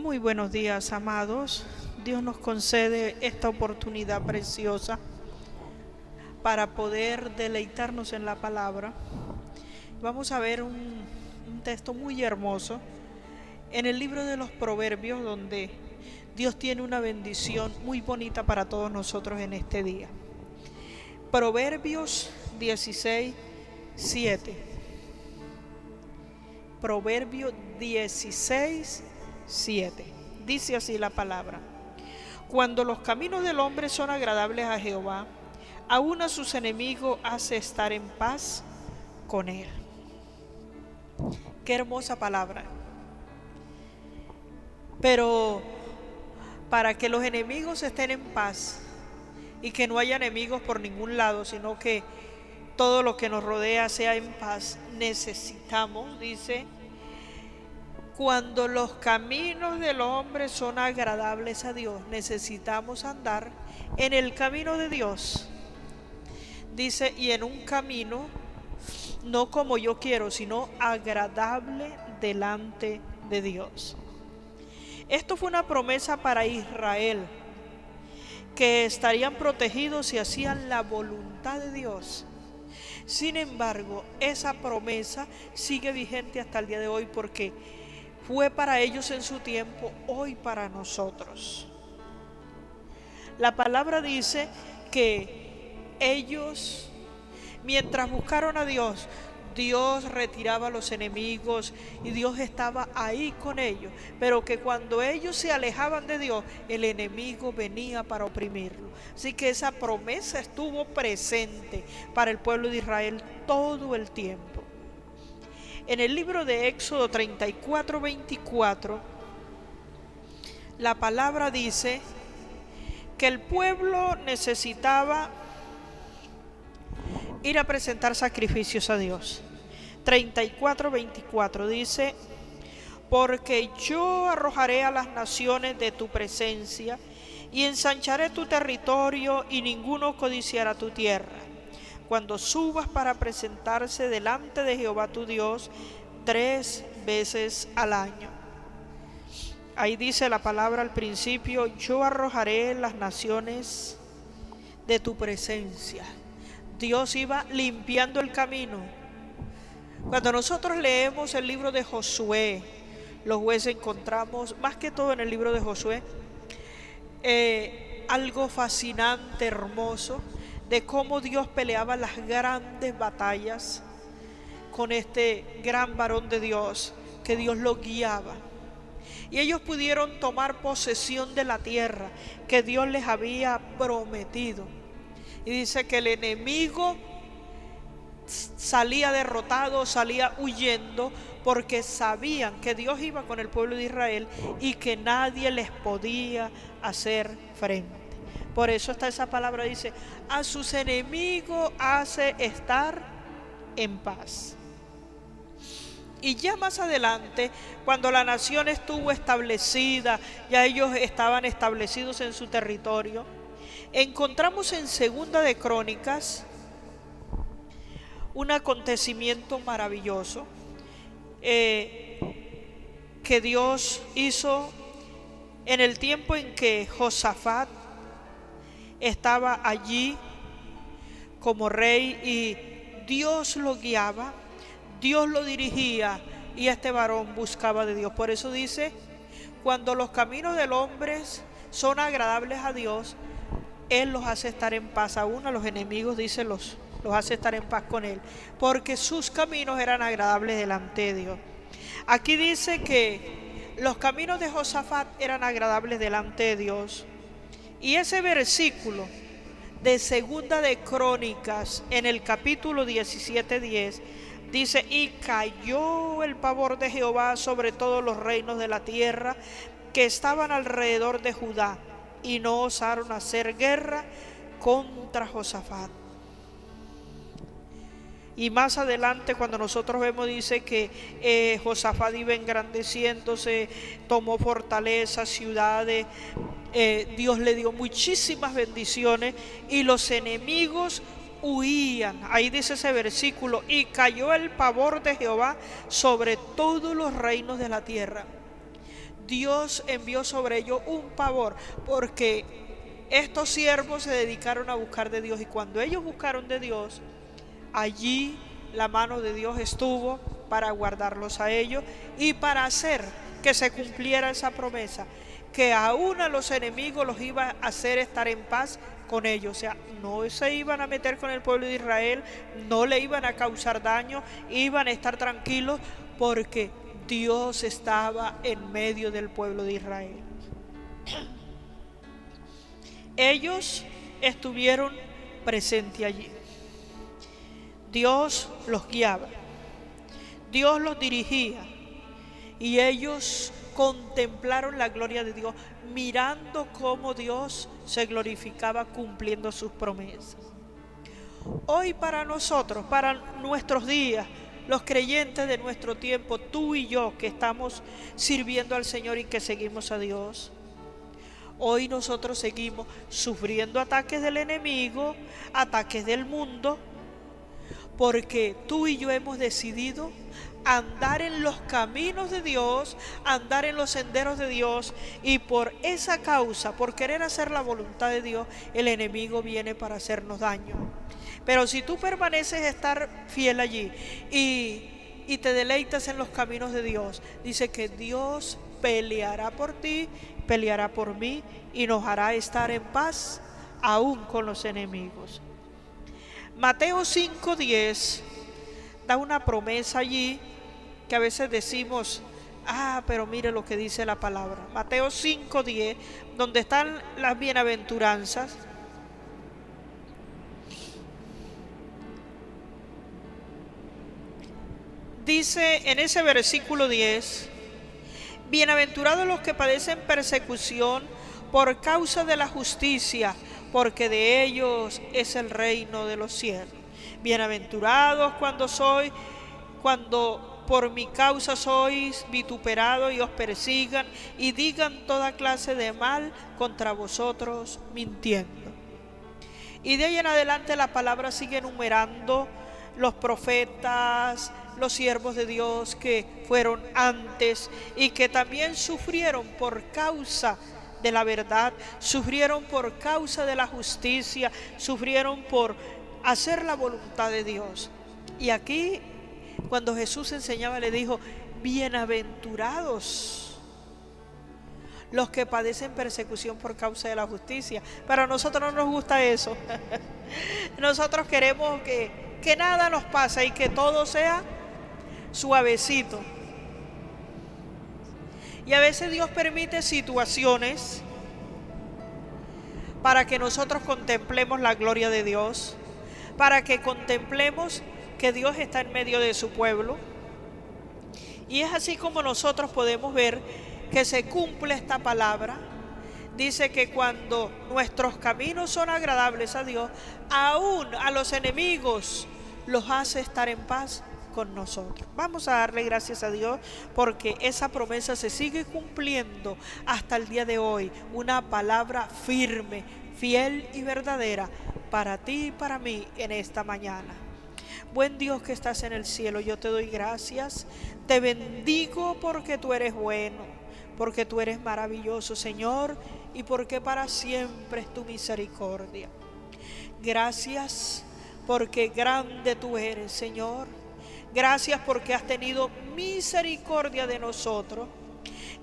Muy buenos días, amados. Dios nos concede esta oportunidad preciosa para poder deleitarnos en la palabra. Vamos a ver un texto muy hermoso en el libro de los Proverbios, donde Dios tiene una bendición muy bonita para todos nosotros en este día. Proverbios 16, 7. Proverbio 16, 7. Dice así la palabra: cuando los caminos del hombre son agradables a Jehová, aún a sus enemigos hace estar en paz con él. Qué hermosa palabra. Pero para que los enemigos estén en paz y que no haya enemigos por ningún lado, sino que todo lo que nos rodea sea en paz, necesitamos, dice, cuando los caminos del hombre son agradables a Dios, necesitamos andar en el camino de Dios. Dice, y en un camino no como yo quiero, sino agradable delante de Dios. Esto fue una promesa para Israel, que estarían protegidos si hacían la voluntad de Dios. Sin embargo, esa promesa sigue vigente hasta el día de hoy, porque fue para ellos en su tiempo, hoy para nosotros. La palabra dice que ellos, mientras buscaron a Dios, Dios retiraba a los enemigos y Dios estaba ahí con ellos, pero que cuando ellos se alejaban de Dios, el enemigo venía para oprimirlo. Así que esa promesa estuvo presente para el pueblo de Israel todo el tiempo. En el libro de Éxodo 34, 24, la palabra dice que el pueblo necesitaba ir a presentar sacrificios a Dios. 34, 24 dice: porque yo arrojaré a las naciones de tu presencia y ensancharé tu territorio, y ninguno codiciará tu tierra, cuando subas para presentarse delante de Jehová tu Dios 3 veces al año. Ahí dice la palabra al principio: yo arrojaré las naciones de tu presencia. Dios iba limpiando el camino. Cuando nosotros leemos el libro de Josué, los jueces, encontramos, más que todo en el libro de Josué, algo fascinante, hermoso, de cómo Dios peleaba las grandes batallas con este gran varón de Dios, que Dios lo guiaba. Y ellos pudieron tomar posesión de la tierra que Dios les había prometido. Y dice que el enemigo salía derrotado, salía huyendo, porque sabían que Dios iba con el pueblo de Israel y que nadie les podía hacer frente. Por eso está esa palabra, dice, a sus enemigos hace estar en paz. Y ya más adelante, cuando la nación estuvo establecida, ya ellos estaban establecidos en su territorio, encontramos en Segunda de Crónicas un acontecimiento maravilloso que Dios hizo en el tiempo en que Josafat estaba allí como rey, y Dios lo guiaba, Dios lo dirigía, y este varón buscaba de Dios. Por eso dice, cuando los caminos del hombre son agradables a Dios, Él los hace estar en paz. Aún a los enemigos, dice, los hace estar en paz con Él, porque sus caminos eran agradables delante de Dios. Aquí dice que los caminos de Josafat eran agradables delante de Dios. Y ese versículo de Segunda de Crónicas, en el capítulo 17, 10, dice: y cayó el pavor de Jehová sobre todos los reinos de la tierra que estaban alrededor de Judá, y no osaron hacer guerra contra Josafat. Y más adelante, cuando nosotros vemos, dice que Josafat iba engrandeciéndose, tomó fortalezas, ciudades, Dios le dio muchísimas bendiciones y los enemigos huían. Ahí dice ese versículo: y cayó el pavor de Jehová sobre todos los reinos de la tierra. Dios envió sobre ellos un pavor, porque estos siervos se dedicaron a buscar de Dios, y cuando ellos buscaron de Dios, allí la mano de Dios estuvo para guardarlos a ellos y para hacer que se cumpliera esa promesa, que aún a los enemigos los iba a hacer estar en paz con ellos. O sea, no se iban a meter con el pueblo de Israel, no le iban a causar daño, iban a estar tranquilos porque Dios estaba en medio del pueblo de Israel. Ellos estuvieron presentes allí. Dios los guiaba, Dios los dirigía, y ellos contemplaron la gloria de Dios, mirando cómo Dios se glorificaba cumpliendo sus promesas. Hoy para nosotros, para nuestros días, los creyentes de nuestro tiempo, tú y yo que estamos sirviendo al Señor y que seguimos a Dios, hoy nosotros seguimos sufriendo ataques del enemigo, ataques del mundo, porque tú y yo hemos decidido andar en los caminos de Dios, andar en los senderos de Dios, y por esa causa, por querer hacer la voluntad de Dios, el enemigo viene para hacernos daño. Pero si tú permaneces estar fiel allí y te deleitas en los caminos de Dios, dice que Dios peleará por ti, peleará por mí, y nos hará estar en paz aún con los enemigos. Mateo 5:10 da una promesa allí que a veces decimos, pero mire lo que dice la palabra. Mateo 5:10, donde están las bienaventuranzas. Dice en ese versículo 10, bienaventurados los que padecen persecución por causa de la justicia, porque de ellos es el reino de los cielos. Bienaventurados cuando por mi causa sois vituperados y os persigan y digan toda clase de mal contra vosotros mintiendo. Y de ahí en adelante la palabra sigue enumerando los profetas, los siervos de Dios que fueron antes y que también sufrieron por causa de la verdad, sufrieron por causa de la justicia, sufrieron por hacer la voluntad de Dios. Y aquí, cuando Jesús enseñaba, le dijo, bienaventurados los que padecen persecución por causa de la justicia. Pero a nosotros no nos gusta eso. Nosotros queremos que nada nos pase y que todo sea suavecito. Y a veces Dios permite situaciones para que nosotros contemplemos la gloria de Dios, para que contemplemos que Dios está en medio de su pueblo. Y es así como nosotros podemos ver que se cumple esta palabra. Dice que cuando nuestros caminos son agradables a Dios, aún a los enemigos los hace estar en paz con nosotros. Vamos a darle gracias a Dios porque esa promesa se sigue cumpliendo hasta el día de hoy. Una palabra firme, fiel y verdadera para ti y para mí en esta mañana. Buen Dios que estás en el cielo, yo te doy gracias, te bendigo porque tú eres bueno, porque tú eres maravilloso, Señor, y porque para siempre es tu misericordia. Gracias porque grande tú eres, Señor. Gracias porque has tenido misericordia de nosotros.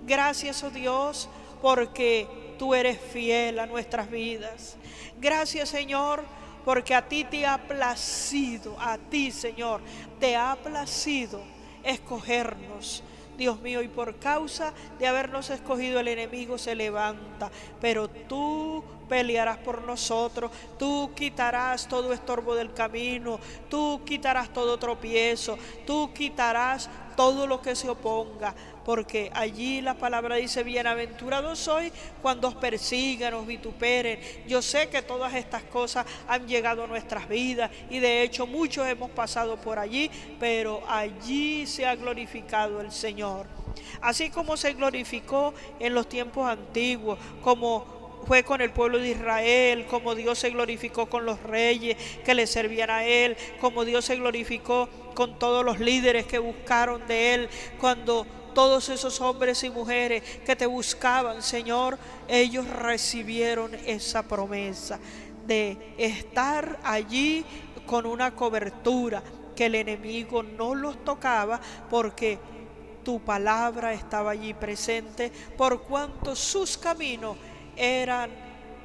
Gracias, oh Dios, porque tú eres fiel a nuestras vidas. Gracias, Señor, porque a ti te ha placido, a ti, Señor, te ha placido escogernos. Dios mío, y por causa de habernos escogido el enemigo se levanta, pero tú pelearás por nosotros, tú quitarás todo estorbo del camino, tú quitarás todo tropiezo, tú quitarás todo lo que se oponga, porque allí la palabra dice, bienaventurados sois cuando os persigan, os vituperen. Yo sé que todas estas cosas han llegado a nuestras vidas y de hecho muchos hemos pasado por allí, pero allí se ha glorificado el Señor. Así como se glorificó en los tiempos antiguos, como fue con el pueblo de Israel, como Dios se glorificó con los reyes que le servían a Él, como Dios se glorificó con todos los líderes que buscaron de Él, cuando todos esos hombres y mujeres que te buscaban, Señor, ellos recibieron esa promesa de estar allí con una cobertura, que el enemigo no los tocaba, porque tu palabra estaba allí presente, por cuanto sus caminos eran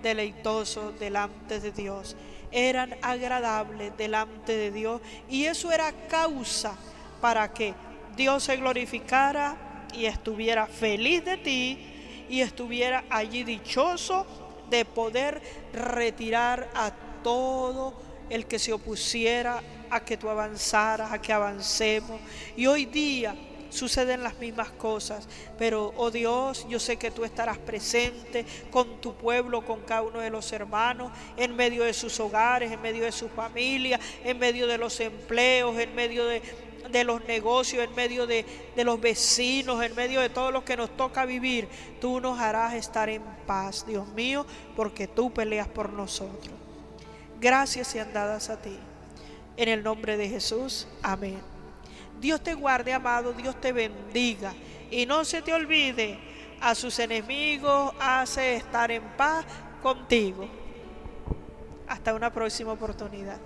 deleitosos delante de Dios, eran agradables delante de Dios, y eso era causa para que Dios se glorificara y estuviera feliz de ti, y estuviera allí dichoso de poder retirar a todo el que se opusiera a que tú avanzaras, a que avancemos. Y hoy día suceden las mismas cosas, pero oh Dios, yo sé que tú estarás presente con tu pueblo, con cada uno de los hermanos, en medio de sus hogares, en medio de sus familias, en medio de los empleos, en medio de los negocios, en medio de los vecinos, en medio de todo lo que nos toca vivir. Tú nos harás estar en paz, Dios mío, porque tú peleas por nosotros. Gracias sean dadas a ti. En el nombre de Jesús, amén. Dios te guarde, amado, Dios te bendiga. Y no se te olvide, a sus enemigos hace estar en paz contigo. Hasta una próxima oportunidad.